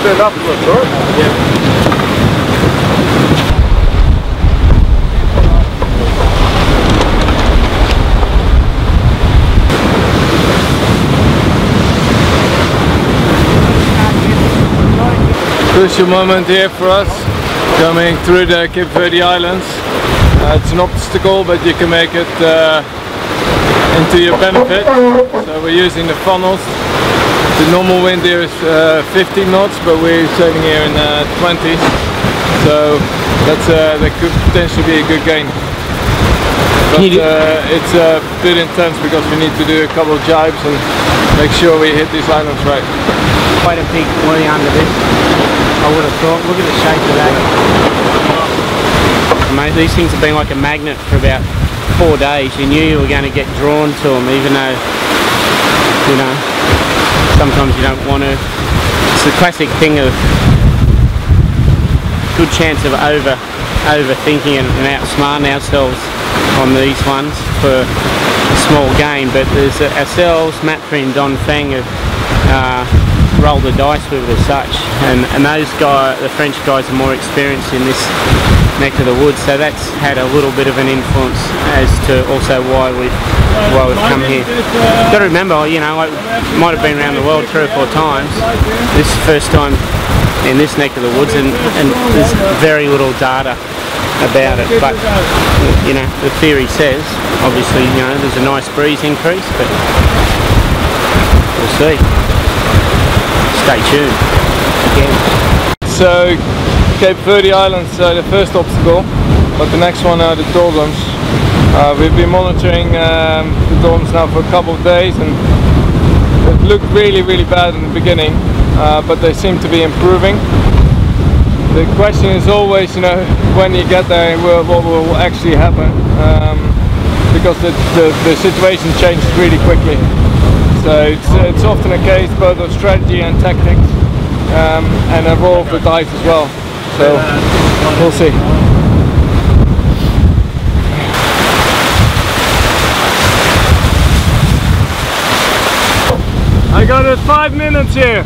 stand up for us, alright? Yeah. Crucial moment here for us, coming through the Cape Verde Islands. It's an obstacle, but you can make it into your benefit. So we're using the funnels. The normal wind here is 15 knots, but we're sailing here in 20s. So that could potentially be a good gain. But it's a bit intense because we need to do a couple of jibes and make sure we hit these islands right. Quite a big buoy under this, I would have thought. Look at the shape of that. Mate, these things have been like a magnet for about 4 days. You knew you were going to get drawn to them, even though, you know, sometimes you don't want to. It's the classic thing of good chance of overthinking and outsmarting ourselves on these ones for a small game. But there's ourselves, Matfrey and Don Fang have roll the dice with it as such, and those guys, the French guys, are more experienced in this neck of the woods, so that's had a little bit of an influence as to also why we've come here. You've got to remember, you know, I might have been around the world 3 or 4 times. This is the first time in this neck of the woods, and there's very little data about it, but you know, the theory says obviously, you know, there's a nice breeze increase, but we'll see. Stay tuned. Again. So Cape Verde Islands are the first obstacle, but the next one are the doldrums. We've been monitoring the doldrums now for a couple of days, and it looked really bad in the beginning, but they seem to be improving. The question is always, you know, when you get there, what will actually happen, because the situation changes really quickly. So it's often a case both of strategy and tactics, and a roll of the dice as well. So we'll see. I got it 5 minutes here.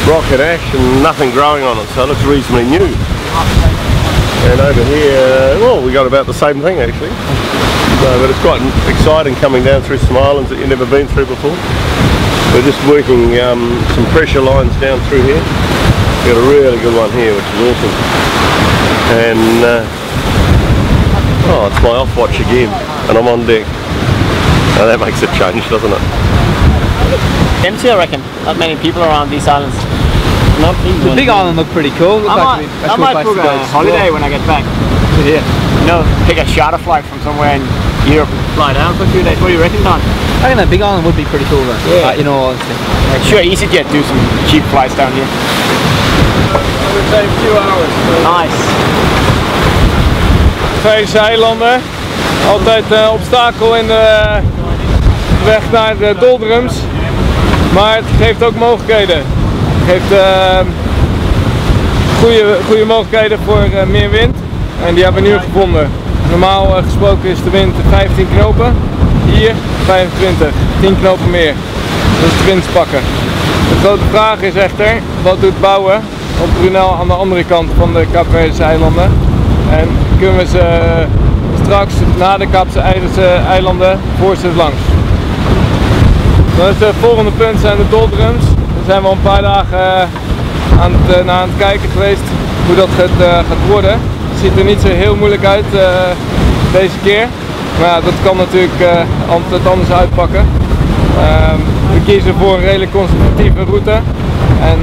Rocket ash and nothing growing on it, so it looks reasonably new. And over here, well, we got about the same thing actually. But it's quite exciting coming down through some islands that you've never been through before. We're just working some pressure lines down through here. We've got a really good one here, which is awesome. And oh, it's my off watch again, and I'm on deck. Now that makes a change, doesn't it? Empty, I reckon. Not many people around these islands. Not even. The big island looked pretty cool. I might book a holiday when I get back. Yeah. You know, take a charter flight from somewhere in Europe, fly down for a few days. What do you reckon, Don? I think that big island would be pretty cool though. Yeah. You know, honestly. Sure, EasyJet do some cheap flights down here. It would take a few hours. Nice. Vijf eilanden. Altijd een obstakel in de weg naar de doldrums. Maar het geeft ook mogelijkheden. Het geeft goede mogelijkheden voor meer wind. En die hebben we nu gevonden. Normaal gesproken is de wind 15 knopen. Hier 25. 10 knopen meer. Dat is de windspakken. De grote vraag is echter, wat doet bouwen op Brunel aan de andere kant van de Kaapverdische eilanden? En kunnen we ze straks na de Kaapverdische eilanden voor ze langs? Dan het volgende punt zijn de doldrums. Daar zijn we al een paar dagen naar aan het kijken geweest hoe dat gaat worden. Het ziet er niet zo heel moeilijk uit deze keer. Maar ja, dat kan natuurlijk altijd anders uitpakken. We kiezen voor een redelijk conservatieve route. En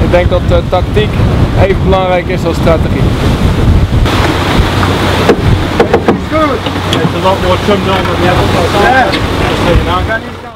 ik denk dat tactiek even belangrijk is als strategie. It's a lot more trimmed on than the other side. Yeah.